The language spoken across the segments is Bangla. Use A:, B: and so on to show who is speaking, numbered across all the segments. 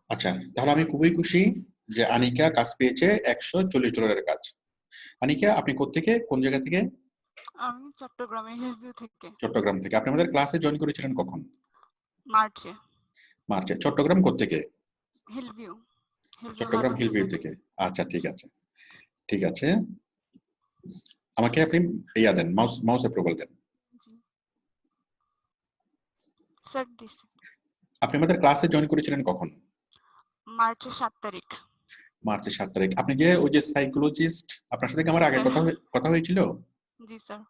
A: আচ্ছা, তাহলে আমি খুবই খুশি যে আনিকা কাজ পেয়েছে $140 কাজ। আনিকা, আপনি কোত্থেকে, কোন জায়গা থেকে?
B: আমি চট্টগ্রামে হিলভিউ থেকে।
A: চট্টগ্রাম থেকে। আপনি আমাদের ক্লাসে জয়েন করেছিলেন কখন?
B: মার্চে।
A: মার্চে। চট্টগ্রাম কোত্থেকে?
B: হিলভিউ
A: চট্টগ্রাম
B: হাজার
A: হিলভিউ
B: দুর্গে।
A: থেকে। আচ্ছা, ঠিক আছে, ঠিক আছে। আমাকে আপনি দেন, মাউস অ্যাপ্রুভাল দেন।
B: জি স্যার দিছি।
A: আপনি আমাদের ক্লাসে জয়েন করেছিলেন কখন?
B: মার্চের 7 তারিখ।
A: মার্চের 7 তারিখ। আপনি যে ওই যে সাইকোলজিস্ট, আপনার সাথে কি
B: জি
A: আমার আগে
B: স্যার।
A: কথা হয়েছিল?
B: জি স্যার।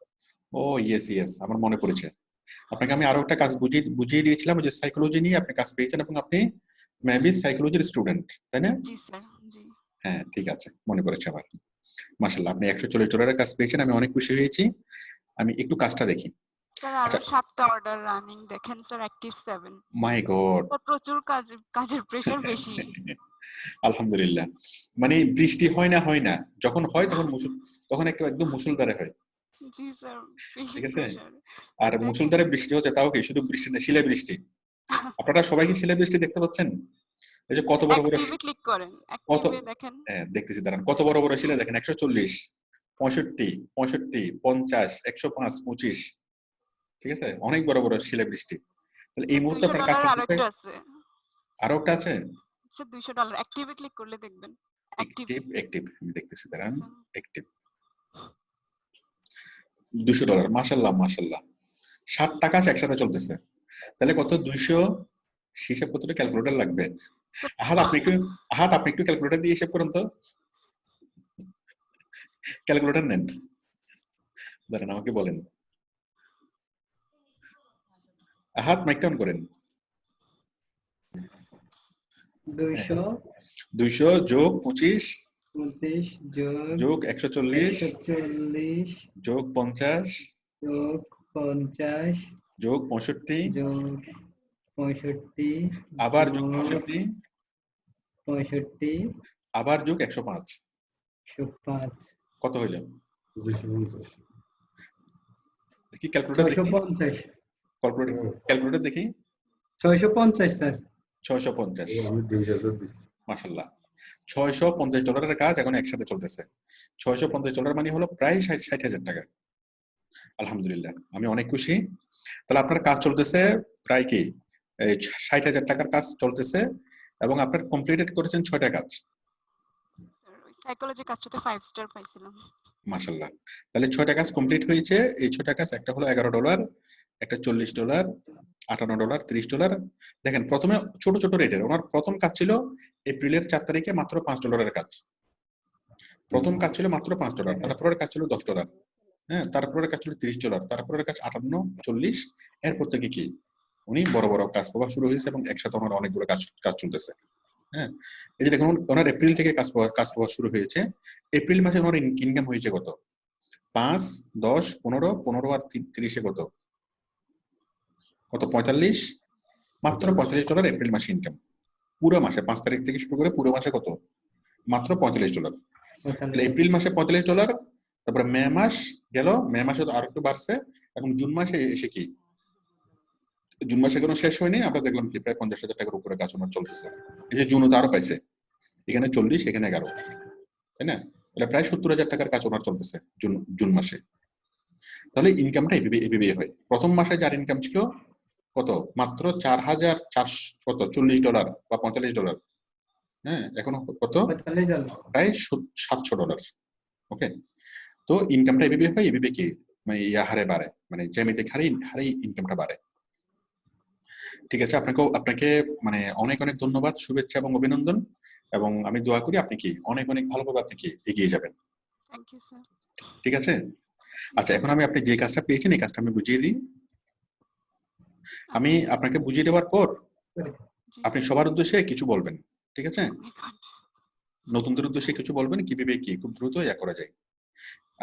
A: ও ইয়েস ইয়েস, আমার মনে পড়েছে। আপনাকে আমি আরো একটা কাজ বুঝিয়ে বুঝিয়ে দিয়েছিলাম, যে সাইকোলজি নিয়ে আপনি কাজ পেয়েছেন এবং আপনি মেবি সাইকোলজির স্টুডেন্ট, তাই না?
B: জি স্যার। জি
A: হ্যাঁ, ঠিক আছে, মনে পড়েছে আমার। মাশাআল্লাহ, আপনি $140 কাজ পেয়েছেন, আমি অনেক খুশি হয়েছি। আমি একটু কাজটা দেখি।
B: স্যার,
A: আচ্ছা।
B: আরো 7টা অর্ডার রানিং দেখেন স্যার, অ্যাক্টিভ 7।
A: মাই গড।
B: স্যার প্রচুর কাজের প্রেশার বেশি।
A: আলহামদুলিল্লাহ। মানে বৃষ্টি হয় না, যখন হয় তখন একদম মুষলধারে হয়।
B: জি স্যার, বেশি
A: ঠিক আছে।
B: প্রেশার।
A: আর
B: দেখেন।
A: মুষলধারে বৃষ্টি হচ্ছে, তাও কি শুধু বৃষ্টি না, শিলা বৃষ্টি। আপনারা সবাই কি শিলা বৃষ্টি দেখতে পাচ্ছেন? এই যে কত বড় বড়
B: অ্যাক্টিভে ক্লিক করেন,
A: কত,
B: অ্যাক্টিভে দেখেন।
A: হ্যাঁ দেখতেছি, দাঁড়ান, কত বড় বড় শিলা দেখেন, 140, 65, 65, 50, 105, 25। ঠিক আছে, অনেক বড় বড় শিলা বৃষ্টি। তাহলে এই
B: স্যার
A: মুহূর্তে আপনার কাজ
B: $200 আরো
A: চলতেছে।
B: একটা আছে।
A: আরো একটা আছে।
B: স্যার $200 অ্যাক্টিভে ক্লিক করলে দেখবেন। অ্যাক্টিভ।
A: অ্যাক্টিভ, অ্যাক্টিভ আমি দেখতেছি, দাঁড়ান।
B: Sir
A: active $200। মাশাল্লাহ মাশাল্লাহ। 60টা কাজ একসাথে চলতেছে। তাহলে কত? 200, হিসাব করতে ক্যালকুলেটর লাগবে। আহাত আপনি একটু ক্যালকুলেটর দিয়ে হিসাব করুন তো। ক্যালকুলেটর নেন, দাঁড়ান আমাকে বলেন। আহাত মাইকটা অন করেন।
C: 200
A: 200 যোগ 25
C: 25
A: যোগ 140
C: 140
A: যোগ 50
C: যোগ 50
A: যোগ 65
C: যোগ 65
A: আবার যোগ
C: যোগ
A: 65
C: 65
A: আবার যোগ 105।
C: 105
A: কত হইল? দেখি ক্যালকুলেটর দেখি।
C: 650
A: ক্যালকুলেটর দেখি।
C: 650 স্যার।
A: 650। মাশাআল্লাহ, $650 কাজ এখন একসাথে চলতেছে। $650 মানে হলো প্রায় 60,000 টাকা। আলহামদুলিল্লাহ, আমি অনেক খুশি। তাহলে আপনার কাজ চলতেছে প্রায় কি এই 60,000 টাকার কাজ চলতেছে, এবং আপনার কমপ্লিটেড করেছেন 6টা কাজ।
B: স্যার ওই সাইকোলজি কাজটাতে 5 স্টার পাইছিলাম।
A: মাশাআল্লাহ, তাহলে 6টা কাজ কমপ্লিট হয়েছে। এই 6টা কাজ, একটা হলো $11, একটা $40, $58, $30। দেখেন, প্রথমে ছোট ছোট রেটের ওনার প্রথম কাজ ছিল এপ্রিলের 4 তারিখে মাত্র $5 কাজ। প্রথম কাজ ছিল মাত্র $5, তারপরের কাজ ছিল $10। হ্যাঁ, তারপরের কাজ ছিল $30, তারপরের কাজ 58, 40। এরপর থেকে কি উনি বড় বড় কাজ পাওয়া শুরু হয়েছে, এবং একসাথে ওনার অনেকগুলো কাজ চলতেছে। হ্যাঁ, এই যে দেখুন, ওনার এপ্রিল থেকে কাজ পাওয়া শুরু হয়েছে। এপ্রিল মাসে ওনার ইনকাম হয়েছে কত? 5, 10, 15, 15 আর 30-এ কত? 45, মাত্র $45 এপ্রিল মাসে ইনকাম। পুরো মাসে 5 তারিখ থেকে শুরু করে পুরো মাসে কত? মাত্র $45। তাহলে এপ্রিল মাসে $45, তারপরে মে মাস গেল, মে মাসে তো আরো একটু বাড়ছে, এবং জুন মাসে এসে কি, জুন মাসে কোনো শেষ হয়নি, আমরা দেখলাম কি প্রায় $50,000 উপরে কাজ ওনার চলতেছে। এই যে জুনও তো আরো পাইছে, এখানে 40, এখানে 11, তাই না? তাহলে প্রায় $70,000 কাজ ওনার চলতেছে জুন মাসে। তাহলে ইনকামটা এভাবে হয়। প্রথম মাসে যার ইনকাম ছিল কত? মাত্র $4,440 বা $45। হ্যাঁ, এখন কত?
C: 45 ডলার।
A: প্রায় $700। ওকে, তো ইনকামটা এভাবে হয়, এভাবে কি মানে হারে বাড়ে, মানে জ্যামিতিক হারে ইনকামটা বাড়ে। ঠিক আছে, আপনাকে মানে অনেক অনেক ধন্যবাদ, শুভেচ্ছা এবং অভিনন্দন, এবং আমি দোয়া করি আপনি কি অনেক অনেক ভালোভাবে আপনি কি এগিয়ে যাবেন।
B: Thank you sir.
A: ঠিক আছে। আচ্ছা, এখন আপনি যে কাজটা পেয়েছেন এই কাজটা আমি বুঝিয়ে দিই। আমি আপনাকে বুঝিয়ে দেওয়ার পর আপনি সবার উদ্দেশ্যে কিছু বলবেন, ঠিক আছে? নতুনদের উদ্দেশ্যে কিছু বলবেন, কিভাবে কি খুব দ্রুত করা যায়।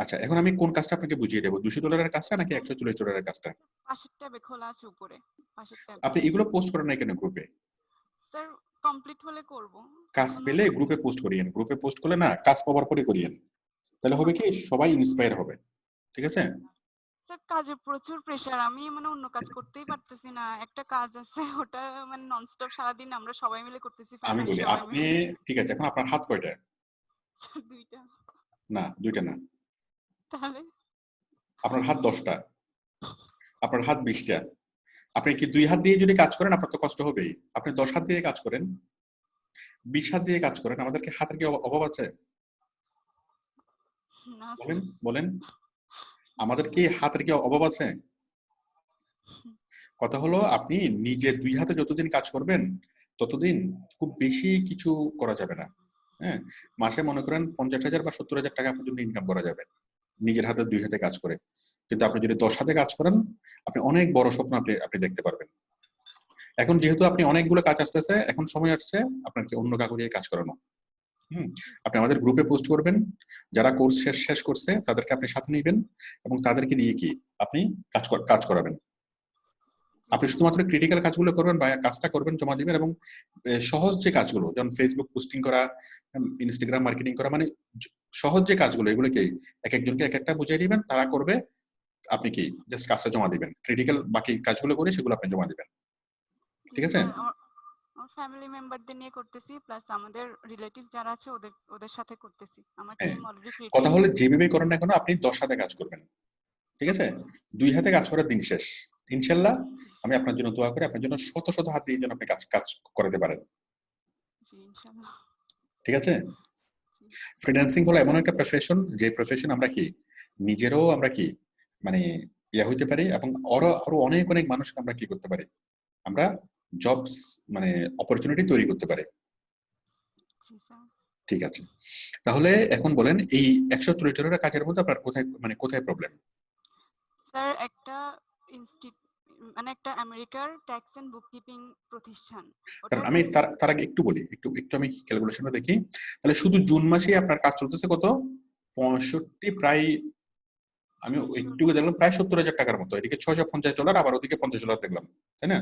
A: আচ্ছা, এখন আমি কোন কাজটা আপনাকে বুঝিয়ে দেবো, $200 কাজটা নাকি $140 কাজটা?
B: পাশের ট্যাবে খোলা আছে উপরে, পাশের ট্যাবে।
A: আপনি এগুলো পোস্ট করেন না কেন গ্রুপে?
B: স্যার কমপ্লিট হলে করব।
A: কাজ পেলে গ্রুপে পোস্ট করিয়েন, গ্রুপে পোস্ট করলে না, কাজ পাওয়ার পরে করিয়েন, তাহলে হবে কি সবাই ইন্সপায়ার হবে। ঠিক আছে।
B: স্যার কাজে প্রচুর প্রেসার, আমি মানে অন্য কাজ করতেই পারতেছি না। একটা কাজ আছে ওটা মানে ননস্টপ সারাদিন আমরা সবাই মিলে করতেছি,
A: আমি
B: ফ্যামিলি
A: বলি
B: সবাই
A: আপনি,
B: মিলে।
A: ঠিক আছে, এখন আপনার হাত কয়টা?
B: স্যার দুইটা।
A: না, দুইটা না,
B: তাহলে
A: আপনার হাত 10টা, আপনার হাত 20টা। আপনি কি 2 হাত দিয়ে যদি কাজ করেন আপনার তো কষ্ট হবেই। আপনি 10 হাত দিয়ে কাজ করেন, 20 হাত দিয়ে কাজ করেন, আমাদের কি হাতের কি অভাব আছে?
B: না
A: বলেন,
B: স্যার।
A: বলেন, আমাদের কি হাতের কি অভাব আছে? কথা হলো আপনি নিজে 2 হাতে যতদিন কাজ করবেন ততদিন খুব বেশি কিছু করা যাবে না। হ্যাঁ, মাসে মনে করেন 50,000 বা 70,000 টাকা পর্যন্ত ইনকাম করা যাবে নিজের হাতে 2 হাতে কাজ করে। কিন্তু আপনি যদি 10 হাতে কাজ করেন আপনি অনেক বড় স্বপ্ন আপনি দেখতে পারবেন। এখন যেহেতু আপনি অনেকগুলো কাজ আসতেছে, এখন সময় আসছে আপনাকে অন্য কাউকে দিয়ে কাজ করানো। আপনি আমাদের গ্রুপে পোস্ট করবেন, যারা কোর্স শেষ করছে তাদেরকে আপনি সাথে নিবেন এবং তাদেরকে দিয়ে কি আপনি কাজ করাবেন। আপনি শুধুমাত্র ক্রিটিক্যাল কাজগুলো করবেন বা কাজটা করবেন, জমা দিবেন এবং সহজ যে কাজগুলো যেমন ফেসবুক পোস্টিং করা, ইনস্টাগ্রাম মার্কেটিং করা, মানে সহজ যে কাজগুলো এগুলোকে এক একজনকে এক একটা বুঝিয়ে দিবেন, তারা করবে, আপনি কি জাস্ট কাজটা জমা দিবেন। ক্রিটিক্যাল বাকি কাজগুলো করে সেগুলো আপনি জমা দিবেন।
B: জি
A: ঠিক আছে?
B: স্যার, আমার ফ্যামিলি মেম্বারদের নিয়ে করতেছি, প্লাস আমাদের রিলেটিভ যারা আছে ওদের ওদের সাথে করতেছি। আমার
A: হ্যাঁ,
B: টিম অলরেডি ক্রিয়েট
A: কথা
B: হয়ে
A: হলে
B: গেছে।
A: যেভাবে করেন না কেন আপনি 10 হাতে কাজ করবেন। ঠিক আছে?
B: Okay sir.
A: 2 হাতে কাজ করার দিন শেষ। ইনশাআল্লাহ
B: জি
A: আমি আপনার জন্য দোয়া করি, আপনার জন্য শত শত হাত দিয়ে যেন আপনি কাজ কাজ করাতে পারেন।
B: জি ইনশাআল্লাহ।
A: ঠিক আছে?
B: জি
A: ফ্রিল্যান্সিং হলো এমন একটা প্রফেশন, যে প্রফেশন আমরা কি নিজেরও আমরা কি মানে ইয়া হইতে পারি এবং আরো আরো অনেক অনেক মানুষকে আমরা কি করতে পারি, আমরা জবস মানে অপরচুনিটি তৈরি করতে পারি।
B: জি স্যার।
A: ঠিক আছে, তাহলে এখন বলেন এই 130 কাজের মধ্যে আপনার কোথায় মানে কোথায় প্রবলেম?
B: স্যার একটা ইনস্টিট মানে একটা আমেরিকার ট্যাক্স এন্ড বুককিপিং প্রতিষ্ঠান,
A: কারণ
B: ওটার
A: আমি
B: কাছে।
A: তার আগে একটু বলি, একটু আমি ক্যালকুলেশনটা দেখি। তাহলে শুধু জুন মাসে আপনার কাজ চলতেছে কত? 65, প্রায় আমি একটু
B: 65।
A: দেখলাম প্রায় 70,000 টাকার মতো। এদিকে $650, আবার ওদিকে $50 দেখলাম, তাই না?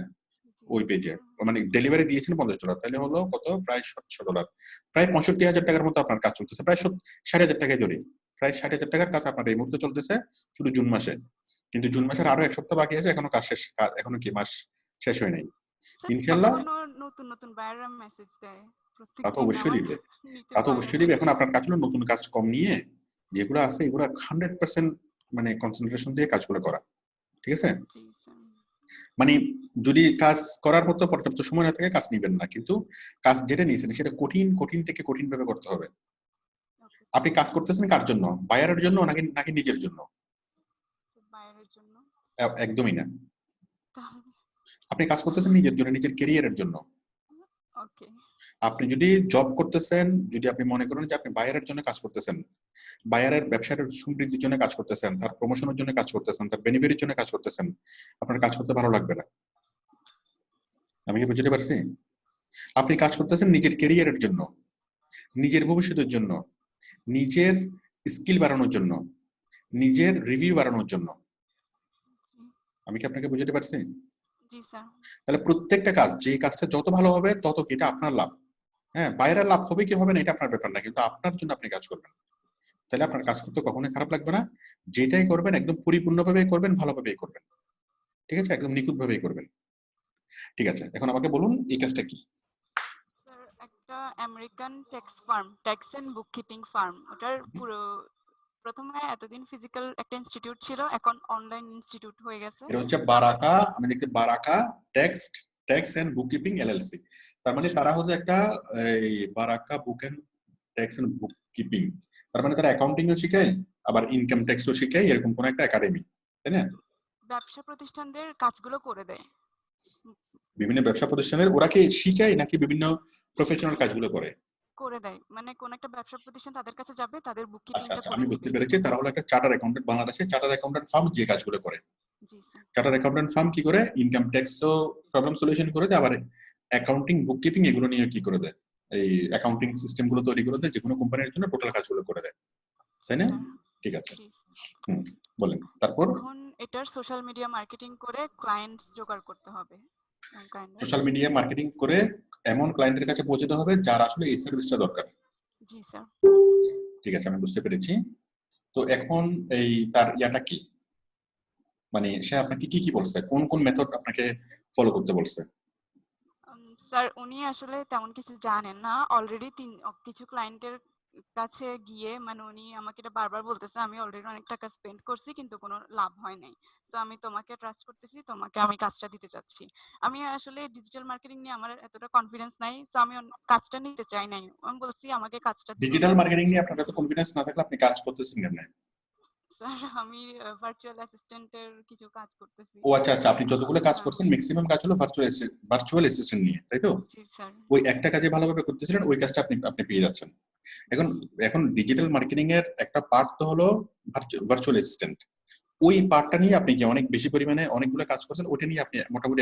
B: জি
A: ওই
B: জি
A: পেজে
B: স্যার।
A: মানে ডেলিভারি দিয়েছেন $50, তাহলে হলো কত? প্রায় $700, প্রায় 65,000 টাকার মতো আপনার কাজ চলতেছে, প্রায় 60,000 টাকায় ধরি, প্রায় 60,000 টাকার কাজ আপনার এই মুহূর্তে চলতেছে শুধু জুন মাসে। কিন্তু জুন মাসের আরো 1 সপ্তাহ বাকি আছে, এখনো কাজ শেষ, এখনো কি মাস শেষ হয় নাই।
B: স্যার
A: ইনশাল্লাহ
B: তখনও নতুন নতুন বায়াররা মেসেজ দেয়
A: তা তো
B: প্রত্যেকদিন
A: অবশ্যই
B: আমার
A: দিবে,
B: নিতে
A: তা তো
B: পারে
A: অবশ্যই
B: না।
A: দিবে। এখন আপনার কাজ হলো নতুন কাজ কম নিয়ে যেগুলো আছে এগুলো 100% মানে কনসেন্ট্রেশন দিয়ে কাজগুলো করা। ঠিক আছে?
B: জি স্যার।
A: মানে যদি কাজ করার মতো পর্যাপ্ত সময় না থাকে কাজ নিবেন না, কিন্তু কাজ যেটা নিয়েছেন সেটা কঠিন কঠিন থেকে কঠিন ভাবে করতে হবে।
B: ওকে
A: আপনি
B: স্যার।
A: কাজ করতেছেন কার জন্য? বায়ারের জন্য নাকি নাকি নিজের জন্য?
B: বায়ারের জন্য।
A: একদমই না।
B: তাহলে
A: আপনি কাজ করতেছেন নিজের জন্য, নিজের ক্যারিয়ারের জন্য।
B: ওকে।
A: আপনি যদি জব করতেছেন, যদি আপনি মনে করেন যে আপনি বায়ারের জন্য কাজ করতেছেন, বায়ারের ব্যবসার সমৃদ্ধির জন্য কাজ করতেছেন, তার প্রমোশনের জন্য কাজ করতেছেন, তার বেনিফিটের জন্য কাজ করতেছেন, আপনার কাজ করতে ভালো লাগবে না। আমি কি বুঝতে পারছি? আপনি কাজ করতেছেন নিজের ক্যারিয়ারের জন্য, নিজের ভবিষ্যতের জন্য, নিজের স্কিল বাড়ানোর জন্য, নিজের রিভিউ বাড়ানোর জন্য।
B: জি
A: আমি কি আপনাকে বুঝাতে পারছি?
B: জি স্যার।
A: তাহলে প্রত্যেকটা কাজ, যে কাজটা যত ভালো হবে তত কি এটা আপনার লাভ। হ্যাঁ, বাইরের লাভ হবে কি হবে না এটা আপনার ব্যাপার না, কিন্তু আপনার জন্য আপনি কাজ করবেন, তাহলে আপনার কাজ করতে কখনোই খারাপ লাগবে না। যেটাই করবেন একদম পরিপূর্ণভাবেই করবেন, ভালোভাবেই করবেন। ঠিক আছে? একদম নিখুঁত ভাবেই করবেন। ঠিক আছে, এখন আমাকে বলুন এই কাজটা কি?
B: স্যার একটা American tax and bookkeeping firm, ওটার পুরো প্রথমে এতদিন ফিজিক্যাল একটা ইনস্টিটিউট ছিল, এখন অনলাইন ইনস্টিটিউট হয়ে গেছে।
A: এটা হচ্ছে বারাকা, আমি দেখছি Baraka tax and bookkeeping LLC. তার মানে
B: জি
A: তারা হচ্ছে একটা এই Baraka book and tax and bookkeeping, তার মানে তারা অ্যাকাউন্টিং ও শিখায় আবার ইনকাম ট্যাক্সও শিখায়, এরকম কোন একটা একাডেমি, তাই না?
B: ব্যবসা প্রতিষ্ঠানদের কাজগুলো করে দেয়।
A: বিভিন্ন ব্যবসা প্রতিষ্ঠানের ওরা কি শিখায় নাকি বিভিন্ন প্রফেশনাল কাজগুলো করে?
B: করে দেয় মানে কোন একটা ব্যবসা প্রতিষ্ঠান তাদের কাছে যাবে, তাদের
A: আচ্ছা
B: বুককিপিংটা
A: আচ্ছা,
B: করে
A: আমি বুঝতে
B: দিবে।
A: পেরেছি, তারা হলো একটা চার্টার অ্যাকাউন্টেন্ট, বাংলাদেশে চার্টার অ্যাকাউন্টেন্ট ফার্ম যে কাজগুলো করে।
B: জি স্যার।
A: চার্টার অ্যাকাউন্টেন্ট ফার্ম কি করে? ইনকাম ট্যাক্সও প্রবলেম সলিউশন করে দেয়, আবার অ্যাকাউন্টিং বুক কিপিং এগুলো নিয়ে কি করে দেয়, এই অ্যাকাউন্টিং সিস্টেম গুলো তৈরি করে দেয়, যে কোনো কোম্পানির জন্য টোটাল কাজগুলো করে দেয়,
B: জি
A: তাই না?
B: স্যার।
A: ঠিক আছে।
B: জি।
A: হুম, বলেন তারপর।
B: এখন এটার সোশ্যাল মিডিয়া মার্কেটিং করে ক্লায়েন্টস জোগাড় করতে হবে। Kind of.
A: Social media marketing করে এমন ক্লায়েন্টের কাছে পৌঁছতে হবে যার আসলে এই সার্ভিসটা দরকার।
B: জি স্যার।
A: ঠিক আছে, আমি বুঝতে পেরেছি। তো এখন এই তার ইয়াটা কি, মানে সে আপনাকে কি কি বলছে, কোন কোন মেথড আপনাকে ফলো করতে বলছে?
B: স্যার উনি আসলে তেমন কিছু জানেন না, অলরেডি কিছু ক্লায়েন্টের কাছে গিয়ে মানে উনি আমাকে এটা বারবার বলতেছে আমি অলরেডি অনেক টাকা স্পেন্ড করছি কিন্তু কোনো লাভ হয় নাই, সো আমি তোমাকে ট্রাস্ট করতেছি, তোমাকে আমি কাজটা দিতে চাচ্ছি। আমি আসলে ডিজিটাল মার্কেটিং নিয়ে আমার এতটা কনফিডেন্স নাই, সো আমি কাজটা নিতে চাই নাই। আমি বলছি আমাকে কাজটা দিতে
A: ডিজিটাল
B: দাও।
A: মার্কেটিং নিয়ে আপনার এত কনফিডেন্স না থাকলে আপনি কাজ করতেছেন কেন?
B: স্যার আমি ভার্চুয়াল অ্যাসিস্ট্যান্টের কিছু কাজ করতেছি।
A: ও আচ্ছা আচ্ছা, আপনি যতগুলো কাজ
B: হ্যাঁ,
A: করছেন ম্যাক্সিমাম কাজ হলো ভার্চুয়াল অ্যাসিস্ট্যান্ট নিয়ে, তাই তো?
B: জি স্যার।
A: ওই একটা কাজে ভালোভাবে করতেছিলেন, ওই কাজটা আপনি আপনি পেয়ে যাচ্ছেন। এখন এখন ডিজিটাল মার্কেটিং এর একটা পার্ট তো হলো ভার্চুয়াল অ্যাসিস্ট্যান্ট। ওই পার্টটা নিয়ে আপনি কি অনেক বেশি পরিমাণে অনেকগুলো কাজ করছেন, ওটা নিয়ে আপনি মোটামুটি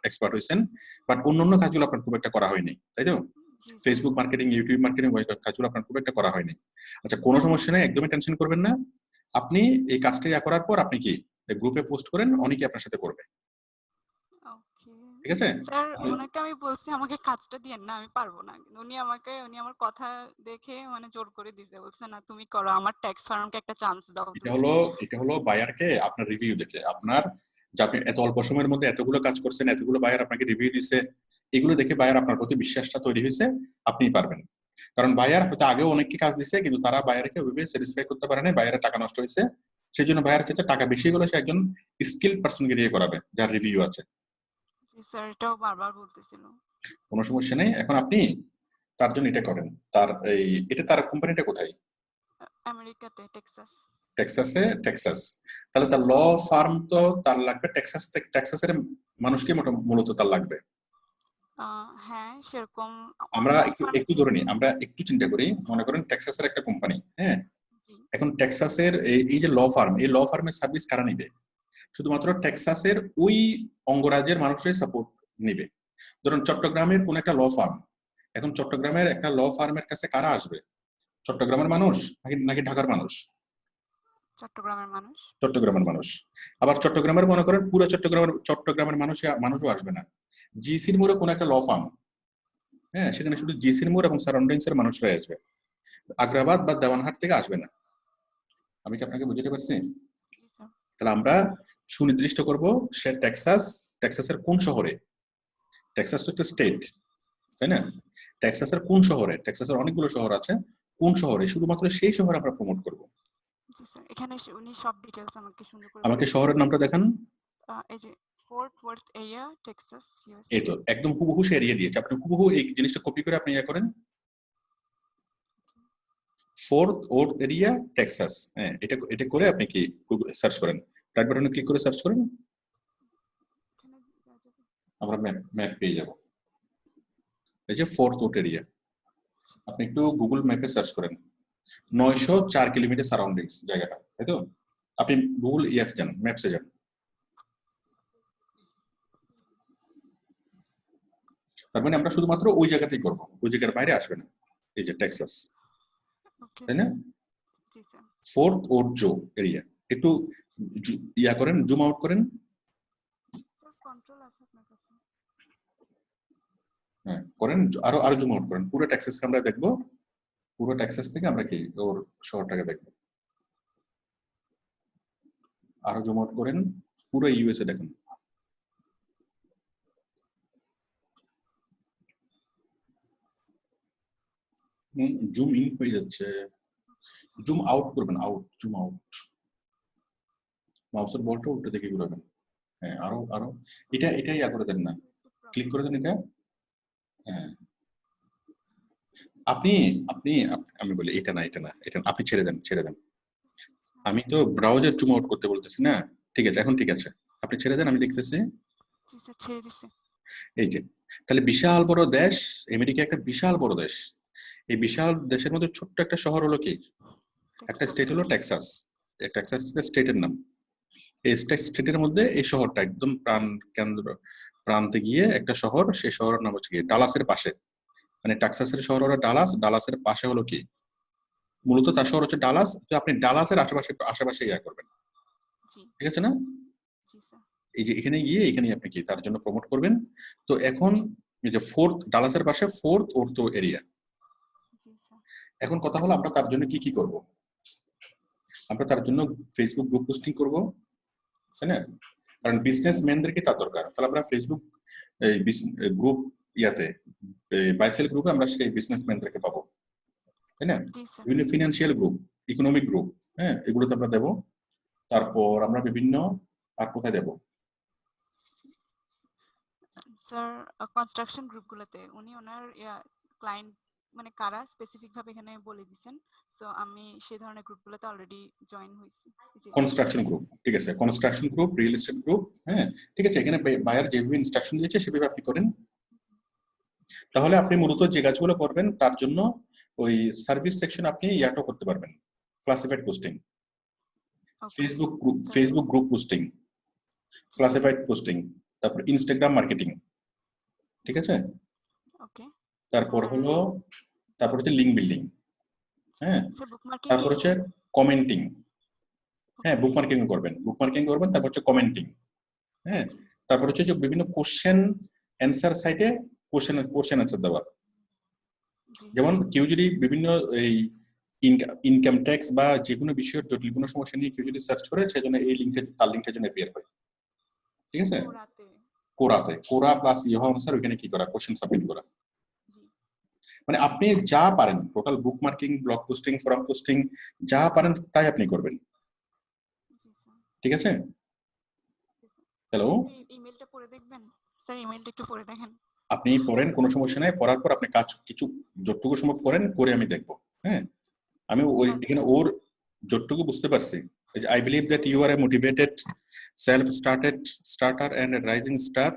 A: এক্সপার্ট হয়েছেন, বাট অন্যান্য কাজগুলো আপনার খুব একটা করা হয়নি, তাই তো?
B: জি sir.
A: Facebook marketing, YouTube marketing, ওই কাজগুলো আপনার খুব একটা করা হয়নি। আচ্ছা, কোনো সমস্যা নেই, একদমই টেনশন করবেন না। আপনি এই কাজটা করার পর আপনি কি গ্রুপে পোস্ট করেন, অনেকে আপনার সাথে করবে,
B: ওকে
A: ঠিক আছে?
B: স্যার,
A: আপনি
B: ওনাকে আমি বলছি আমাকে কাজটা দিয়েন না, আমি পারবো না। কিন্তু উনি আমার কথা দেখে মানে জোর করে দিছে, বলছে না তুমি করো, আমার ট্যাক্স ফার্মকে একটা চান্স দাও
A: এটা
B: তুমি।
A: হলো এটা হলো বায়ারকে আপনার রিভিউ দেখে, আপনার যে আপনি এত অল্প সময়ের মধ্যে এতগুলো কাজ করছেন, এতগুলো বায়ার আপনাকে রিভিউ দিছে, এগুলো দেখে বায়ার আপনার প্রতি বিশ্বাসটা তৈরি হয়েছে, আপনিই পারবেন। কারণ বায়ার হয়তো আগেও অনেককে কাজ দিছে, কিন্তু তারা বায়ারকে ওইভাবে স্যাটিসফাই করতে পারে না, বায়ারের টাকা নষ্ট হয়েছে। সেই জন্য বায়ার চাইছে টাকা বেশি হলে সে একজন স্কিল পার্সনকে দিয়ে করাবে, যার রিভিউ আছে।
B: জি স্যার, এটাও বারবার বলতেছিল।
A: কোনো সমস্যা নেই, এখন আপনি তার জন্য এটা করেন। তার তার কোম্পানিটা কোথায়?
B: আমেরিকাতে, টেক্সাস।
A: টেক্সাস। তাহলে তার ল ফার্ম তো তার লাগবে টেক্সাসের মানুষকে মূলত তার লাগবে।
B: হ্যাঁ সেরকম
A: আমরা
B: অনলাইন
A: একটু
B: ফার্ম।
A: একটু ধরে নিই, আমরা একটু চিন্তা করি, মনে করেন টেক্সাসের একটা কোম্পানি, হ্যাঁ?
B: জি
A: এখন টেক্সাসের এই যে ল ফার্ম, এই ল ফার্মের সার্ভিস কারা নিবে? শুধুমাত্র টেক্সাসের ওই অঙ্গরাজ্যের মানুষের সাপোর্ট নিবে। ধরুন চট্টগ্রামের কোন একটা ল ফার্ম, এখন চট্টগ্রামের একটা ল ফার্মের কাছে কারা আসবে? চট্টগ্রামের মানুষ নাকি নাকি ঢাকার মানুষ?
B: চট্টগ্রামের মানুষ।
A: চট্টগ্রামের মানুষ। আবার চট্টগ্রামের মনে করেন পুরো চট্টগ্রামের মানুষও আসবে না। জিসির মোড়ে কোন একটা ল ফার্ম, হ্যাঁ, সেখানে শুধু জিসির মোড় এবং সারাউন্ডিংস এর মানুষরাই আসবে, আগ্রাবাদ বা দেওয়ানহাট থেকে আসবে না। আমি কি আপনাকে বুঝতে পারছি?
B: জি স্যার।
A: তাহলে আমরা সুনির্দিষ্ট করব সে টেক্সাসের কোন শহরে। টেক্সাস তো একটা স্টেট, তাই না? টেক্সাসের কোন শহরে, টেক্সাসের অনেকগুলো শহর আছে, কোন শহরে, শুধুমাত্র সেই শহরে আমরা প্রমোট করব।
B: জি স্যার, এখানে উনি সব ডিটেলস আমাকে সুন্দর করে
A: আমাকে
B: বলে
A: শহরের
B: দিয়েছে।
A: নামটা দেখান।
B: এই যে fort worth area, Texas, US.
A: এই তো একদম হুবহু সে এরিয়া দিয়েছে, আপনি হুবহু এই জিনিসটা কপি করে আপনি করেন, ফোর্থ ওর্থ এরিয়া টেক্সাস, হ্যাঁ, এটা এটা করে আপনি কি গুগল সার্চ করেন, রাইট বাটনে ক্লিক করে সার্চ করেন,
B: এখানে দেওয়া যাবে?
A: আমরা ম্যাপ পেয়ে যাব। এই যে ফোর্থ ওর্থ এরিয়া, আপনি একটু গুগল ম্যাপে সার্চ করেন, 904 কিলোমিটার সারাউন্ডিংস জায়গাটা, তাই তো? আপনি গুগল যান, ম্যাপসে যান। তার মানে আমরা শুধুমাত্র ওই জায়গাতেই করবো, ওই জায়গার বাইরে আসবে না। এই যে টেক্সাস,
B: ওকে।
A: তাই না?
B: জি স্যার।
A: ফোর্থ ওর্থ এরিয়া, একটু করেন, জুম আউট করেন।
B: স্যার কন্ট্রোল আছে আপনার কাছে?
A: হ্যাঁ করেন, আরো আরো জুম আউট করেন, পুরো টেক্সাসকে আমরা দেখবো, পুরো টেক্সাস থেকে আমরা কি ওর শহরটাকে দেখবো। আরো জুম আউট করেন, পুরো ইউএসএ দেখুন। জুম ইন হয়ে যাচ্ছে, জুম আউট করবেন, জুম আউট, মাউসের বলটা উল্টো দিকে ঘুরাবেন। হ্যাঁ আরো আরো, এটাই করে দেন না, ক্লিক করে দেন এটা। হ্যাঁ আপনি আপনি আমি বলি এটা না, আপনি ছেড়ে দেন। আমি তো ব্রাউজার জুম আউট করতে বলতেছি না। ঠিক আছে, এখন ঠিক আছে, আপনি ছেড়ে দেন, আমি দেখতেছি।
B: জি স্যার, ছেড়ে দিছে।
A: এই যে, তাহলে বিশাল বড় দেশ, আমেরিকা একটা বিশাল বড় দেশ। এই বিশাল দেশের মধ্যে ছোট্ট একটা শহর হলো কি, একটা স্টেট হলো টেক্সাস। টেক্সাস স্টেটের নাম। এই স্টেটের মধ্যে এই শহরটা একদম প্রান্তে গিয়ে একটা শহর, সেই শহরের নাম হচ্ছে কি ডালাসের পাশে, মানে টেক্সাসের শহর হলো ডালাসের পাশে হলো কি, মূলত তার শহর হচ্ছে ডালাস। তো আপনি ডালাসের আশেপাশে করবেন,
B: জি
A: ঠিক আছে না?
B: জি স্যার।
A: এই যে এখানে গিয়ে এখানে আপনি কি তার জন্য প্রমোট করবেন। তো এখন এই যে ডালাসের পাশে ফোর্থ ওর্থ এরিয়া,
B: জি স্যার।
A: এখন কথা হলো আমরা তার জন্য কি কি করব। আমরা তার জন্য ফেসবুক গ্রুপ পোস্টিং করব, তাই না? কারণ বিজনেসম্যানদেরকে তার দরকার। তাহলে আমরা ফেসবুক গ্রুপ ইয়াতে বাইসেল গ্রুপে আমরা সেই বিজনেসম্যানদেরকে পাবো, তাই না?
B: জি স্যার।
A: বিভিন্ন ফিনান্সিয়াল গ্রুপ, ইকোনমিক গ্রুপ, হ্যাঁ, এগুলোতে আমরা দেবো। তারপর আমরা বিভিন্ন আর কোথায় দেবো?
B: স্যার কনস্ট্রাকশন গ্রুপগুলোতে উনি ওনার ক্লায়েন্ট মানে কারা স্পেসিফিক ভাবে এখানে বলে দিয়েছেন, সো আমি সেই ধরনের গ্রুপগুলোতে অলরেডি জয়েন হয়েছি। জি
A: কনস্ট্রাকশন গ্রুপ, ঠিক আছে, construction group, real estate group, হ্যাঁ, ঠিক আছে। এখানে বায়ার যেভাবে ইনস্ট্রাকশন দিয়েছে সেভাবে আপনি করেন। তাহলে আপনি মূলত যে কাজগুলো করবেন তার জন্য ওই সার্ভিস সেকশন আপনি ইয়াটা করতে পারবেন, classified posting, Facebook group posting, classified posting, তারপর ইনস্টাগ্রাম মার্কেটিং, ঠিক আছে।
B: ওকে।
A: তারপর হচ্ছে লিঙ্ক বিল্ডিং, হ্যাঁ,
B: স্যার বুকমার্কিং
A: তারপর হচ্ছে কমেন্টিং, হ্যাঁ, বুকমার্কিং করবেন, তারপর হচ্ছে কমেন্টিং, হ্যাঁ, তারপর হচ্ছে যে বিভিন্ন কোশ্চেন অ্যান্সার সাইটে কোশ্চেন অ্যান্সার দেওয়া। যেমন কেউ যদি বিভিন্ন এই ইনকাম ট্যাক্স বা যে কোনো বিষয়ের জটিল কোনো সমস্যা নিয়ে কেউ যদি সার্চ করে, সেজন্য এই তার লিঙ্কটার জন্য অ্যাপিয়ার হয়, ঠিক আছে। কোরা প্লাস ইহা অনুসার ওইখানে কি করা, কোশ্চেন সাবমিট করা। মানে আপনি যা পারেন total bookmarking, blog posting, forum posting যা পারেন তাই আপনি করবেন, ঠিক আছে। হ্যালো,
B: ইমেলটা পড়ে দেখবেন স্যার, ইমেলটা একটু পড়ে দেখেন।
A: আপনি পড়েন, কোনো সমস্যা নাই, পড়ার পর আপনি কাজ কিছু যতটুকু সম্ভব করেন, করে আমি দেখবো, হ্যাঁ। আমি ওই এখানে ওর যতটুকু বুঝতে পারছি, I believe that you are a motivated, starter and a rising star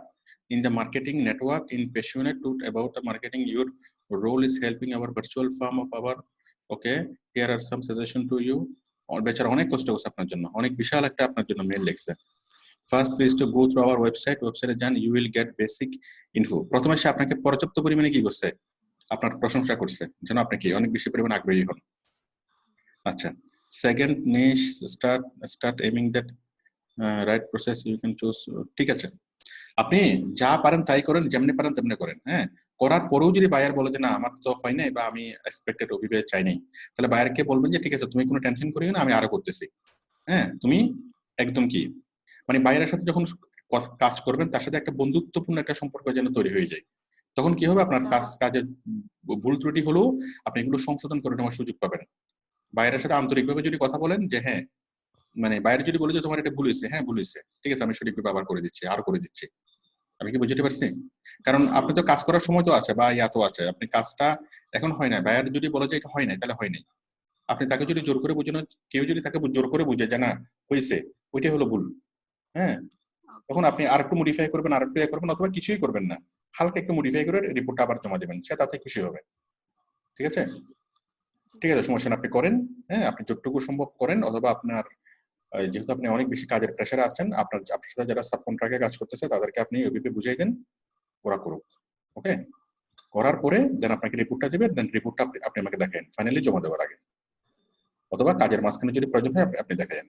A: in the marketing network, in passionate about the marketing. Your role is helping our virtual firm of our, okay, here are some suggestion to you. বেচারা অনেক কষ্ট করছে আপনার জন্য, অনেক বিশাল একটা আপনার জন্য মেল লিখছে। First, please to go through our website যান, you will get basic info. প্রথমে সে আপনাকে পর্যাপ্ত পরিমাণে কি করছে, আপনার প্রশংসা করছে, যেন আপনি কি অনেক বেশি পরিমাণে আগ্রহী হন। আচ্ছা, second, niche start aiming that right process you can choose, ঠিক আছে। আপনি যা পারেন তাই করেন, যেমনি পারেন তেমনি করেন, হ্যাঁ। করার পরেও যদি বায়ার বলে যে না আমার তো হয় নাই বা আমি এক্সপেক্টেড অভিপ্রায় চাই নাই, তাহলে বায়ারকে বলবেন যে ঠিক আছে তুমি কোনো টেনশন করিও না, আমি আরো করতেছি, হ্যাঁ। তুমি একদম কি মানে বায়ারের সাথে যখন কাজ করবেন তার সাথে একটা বন্ধুত্বপূর্ণ একটা সম্পর্ক যেন তৈরি হয়ে যায়, তখন কি হবে, আপনার কাজের ভুল ত্রুটি হলেও আপনি এগুলো সংশোধন করে নেওয়ার সুযোগ পাবেন। বাইরের সাথে আন্তরিকভাবে যদি কথা বলেন যে হ্যাঁ, মানে বাইরে যদি বলে যে তোমার এটা ভুল হয়েছে, হ্যাঁ ভুল হয়েছে, ঠিক আছে আমি সঠিকভাবে আবার করে দিচ্ছি, আরো করে দিচ্ছি। আমি কি বুঝতে পারছি? কারণ আপনি তো কাজ করার সময় তো আছে বা ইয়া তো আছে, আপনি কাজটা এখন হয় না, বাইরে যদি বলে যে এটা হয় নাই তাহলে হয় নাই, আপনি তাকে যদি জোর করে বোঝানো, কেউ যদি তাকে জোর করে বুঝে যে না হয়েছে, ওইটাই হলো ভুল, হ্যাঁ, তখন আপনি আরেকটু মডিফাই করবেন, আরেকটু ইয়ে করবেন, অথবা কিছুই করবেন না, হালকা একটু মডিফাই করে রিপোর্টটা আবার জমা দেবেন, সে তাতে খুশি হবে, ঠিক আছে। ঠিক আছে, সমস্যা না, আপনি করেন, হ্যাঁ, আপনি যতটুকু সম্ভব করেন, অথবা আপনার যেহেতু আপনি অনেক বেশি কাজের প্রেশারে আছেন, আপনার সাথে যারা সাব কন্ট্রাক্টে কাজ করতেছে তাদেরকে আপনি ওইভাবে বুঝিয়ে দেন, ওরা করুক, ওকে। করার পরে দেন আপনাকে রিপোর্টটা দেবেন, দেন রিপোর্টটা আপনি আমাকে দেখেন ফাইনালি জমা দেওয়ার আগে, অথবা কাজের মাঝখানে যদি প্রয়োজন হয় আপনি দেখেন,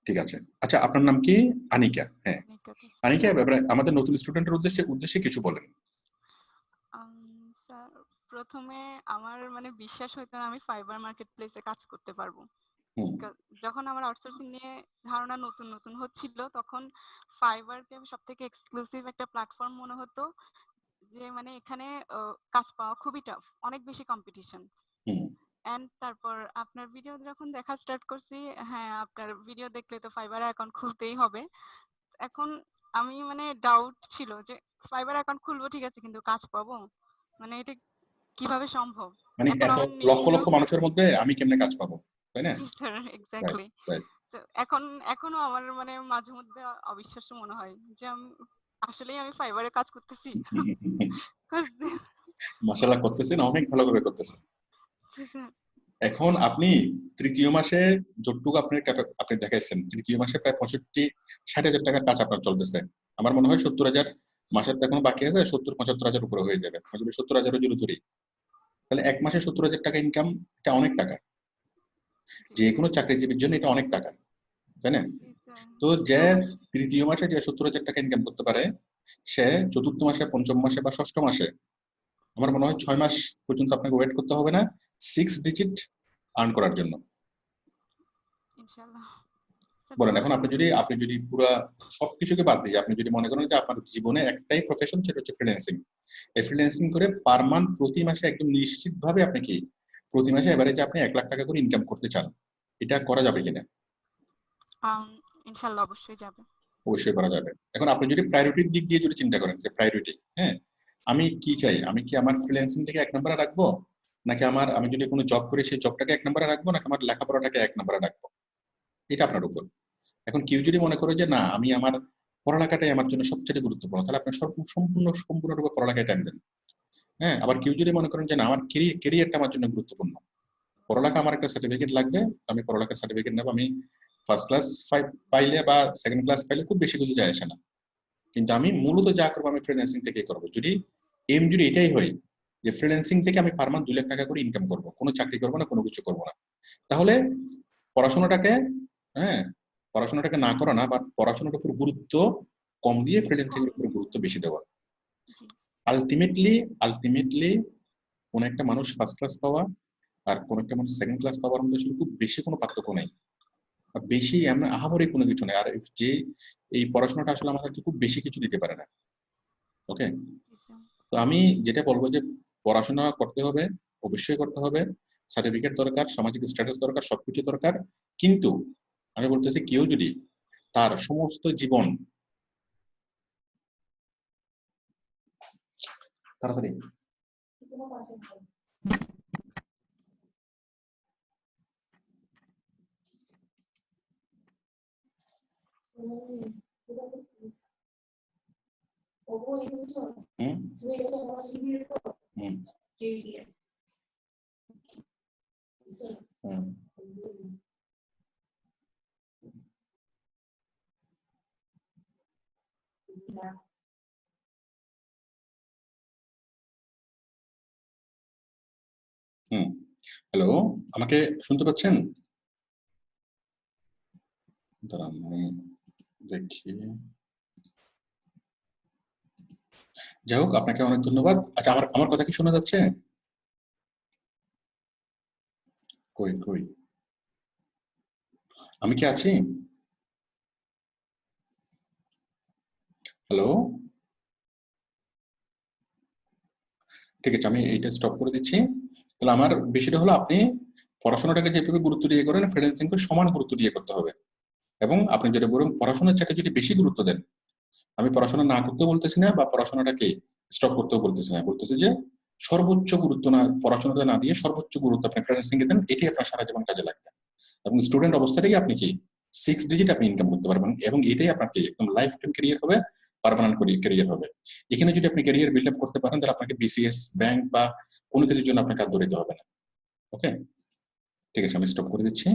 A: ঠিক আছে। আচ্ছা, আপনার নাম কি? আনিকা, হ্যাঁ। আনিকা, এবারে আমাদের নতুন স্টুডেন্টের উদ্দেশ্যে কিছু বলেন।
B: স্যার প্রথমে আমার মানে বিশ্বাস হইতো না আমি ফাইবার মার্কেট প্লেসে কাজ করতে পারবো। যখন আমার আউটসোর্সিং নিয়ে ধারণা নতুন নতুন হচ্ছিল, তখন ফাইবারকে সবথেকে এক্সক্লুসিভ একটা প্ল্যাটফর্ম মনে হতো, যে মানে এখানে কাজ পাওয়া খুবই টাফ, অনেক বেশি কম্পিটিশন। এন্ড তারপর আপনার ভিডিও যখন দেখা স্টার্ট করছি, হ্যাঁ আপনার ভিডিও দেখলে তো ফাইবার অ্যাকাউন্ট খুলতেই হবে। এখন আমি মানে ডাউট ছিল যে ফাইবার অ্যাকাউন্ট খুলবো ঠিক আছে, কিন্তু কাজ পাবো, মানে এটা কিভাবে সম্ভব?
A: মানে এত লক্ষ লক্ষ মানুষের মধ্যে আমি কেমনে কাজ পাবো, তাই না?
B: জি স্যার, এক্স্যাক্টলি। তো এখনো আমার মানে মাঝে মধ্যে অবিশ্বাস্য মনে হয় যে আসলেই আমি ফাইবারে কাজ করতেছি।
A: মাশাআল্লাহ করতেছেন, অনেক ভালো করে করতেছেন। এখন আপনি তৃতীয় মাসে যতটুকু আপনি দেখাইছেন, তৃতীয় মাসে প্রায় 65-60 হাজার টাকার কাজ আপনার চলতেছে। আমার মনে হয় 70,000 মাসের তো এখনো বাকি আছে, 70-75,000 উপরে হয়ে যাবে। যদি 70,000 যদি ধরি, তাহলে এক মাসে 70,000 টাকা ইনকাম, এটা অনেক টাকা, যে কোনো চাকরিজীবীর জন্য এটা অনেক টাকা, তাই না? তো যে তৃতীয় মাসে যে 70,000 টাকা ইনকাম করতে পারে, সে চতুর্থ মাসে, পঞ্চম মাসে বা ষষ্ঠ মাসে, আমার মনে হয় 6 মাস পর্যন্ত আপনাকে ওয়েট করতে হবে না 6 ডিজিট আর্ন করার জন্য।
B: ইনশাআল্লাহ
A: বলেন এখন আপনি যদি পুরো সবকিছুকে বাদ দিয়ে আপনি যদি মনে করেন যে আপনার জীবনে একটাই প্রফেশন, সেটা হচ্ছে ফ্রিল্যান্সিং। এই ফ্রিল্যান্সিং করে পার মান্থ প্রতি মাসে একদম নিশ্চিতভাবে আপনি কি প্রতি মাসে এভারেজে আপনি 1 লাখ টাকা করে ইনকাম করতে চান, এটা করা যাবে কিনা?
B: ইনশাল্লাহ অবশ্যই যাবে।
A: অবশ্যই করা যাবে। এখন আপনি যদি প্রায়োরিটির দিক দিয়ে যদি চিন্তা করেন যে প্রায়োরিটি, হ্যাঁ আমি কি চাই, আমি কি আমার ফ্রিল্যান্সিং থেকে 1 নম্বরে রাখবো, নাকি আমি যদি কোনো জব করি সেই জবটাকে 1 নম্বরে রাখবো, নাকি আমার লেখাপড়াটাকে 1 নম্বরে রাখবো, এটা আপনার উপর। এখন কেউ যদি মনে করে যে না আমি আমার পড়ালেখাটাই আমার জন্য সবচেয়ে গুরুত্বপূর্ণ, তাহলে আপনি সম্পূর্ণরূপে পড়ালেখায় টাইম দেন। হ্যাঁ, আবার কেউ যদি মনে করেন যে না আমার কেরিয়ারটা আমার জন্য গুরুত্বপূর্ণ, পড়ালেখা আমার একটা সার্টিফিকেট লাগবে, আমি পড়ালেখার সার্টিফিকেট নেব, আমি ফার্স্ট ক্লাস পাইলে বা সেকেন্ড ক্লাস পাইলে খুব বেশি কিছু যায় আসে না, কিন্তু আমি মূলত যা করবো আমি ফ্রিল্যান্সিং থেকেই করবো। যদি এটাই হয় যে ফ্রিল্যান্সিং থেকে আমি পার মান্থ 2 লাখ টাকা করে ইনকাম করবো, কোনো চাকরি করবো না, কোনো কিছু করবো না, তাহলে পড়াশোনাটাকে হ্যাঁ পড়াশোনাটাকে না করা না, বা পড়াশোনার উপর গুরুত্ব কম দিয়ে ফ্রিল্যান্সিং এর উপর গুরুত্ব বেশি দেওয়া।
B: জি
A: আলটিমেটলি কোন একটা মানুষ ফার্স্ট ক্লাস পাওয়া আর কোন একটা মানুষ সেকেন্ড ক্লাস পাওয়ার মধ্যে আসলে খুব বেশি কোনো পার্থক্য নেই, বেশি আমরা আহামরি কোনো কিছু নেই। আর যে এই পড়াশোনাটা আসলে আমাদেরকে খুব বেশি কিছু দিতে পারে না। ওকে,
B: জি স্যার।
A: তো আমি যেটা বলবো যে পড়াশোনা করতে হবে, অবশ্যই করতে হবে, সার্টিফিকেট দরকার, সামাজিক স্ট্যাটাস দরকার, সবকিছু দরকার, কিন্তু আমি বলতেছি কেউ যদি তার সমস্ত জীবন তাড়াতাড়ি হুম হুম হুম হুম হ্যালো, আমাকে শুনতে পাচ্ছেন? দাঁড়ান আমি দেখি। যাই হোক, আপনাকে অনেক ধন্যবাদ। আচ্ছা, আমার আমার কথা কি শোনা যাচ্ছে? কই কই আমি কি আছি? হ্যালো, ঠিক আছে, আমি এইটা স্টপ করে দিচ্ছি। তাহলে আমার বিষয়টা হলো আপনি পড়াশোনাটাকে যেভাবে গুরুত্ব দিয়ে করেন, ফ্রিল্যান্সিংকে সমান গুরুত্ব দিয়ে করতে হবে। এবং আপনি যেটা বলুন পড়াশোনার চাইতে যদি বেশি গুরুত্ব দেন, আমি পড়াশোনা না করতে বলতেছি না, বা পড়াশোনাটাকে স্টপ করতেও বলতেছি না, বলতেছি যে সর্বোচ্চ গুরুত্ব না পড়াশোনাতে না দিয়ে সর্বোচ্চ গুরুত্ব আপনি ফ্রিল্যান্সিং এ দেন, এটি আপনার সারা জীবন কাজে লাগবে। এবং স্টুডেন্ট অবস্থাতেই আপনি কি 6 ডিজিট আপনি ইনকাম করতে পারবেন, এবং এটাই আপনাকে একদম লাইফ টাইম ক্যারিয়ার হবে, পার্মানেন্ট ক্যারিয়ার হবে। এখানে যদি আপনি ক্যারিয়ার বিল্ড আপ করতে পারেন, তাহলে আপনাকে বিসিএস, ব্যাংক বা কোনো কিছুর জন্য আপনাকে আর দৌড়াতে হবে না। ওকে, ঠিক আছে, আমি স্টপ করে দিচ্ছি।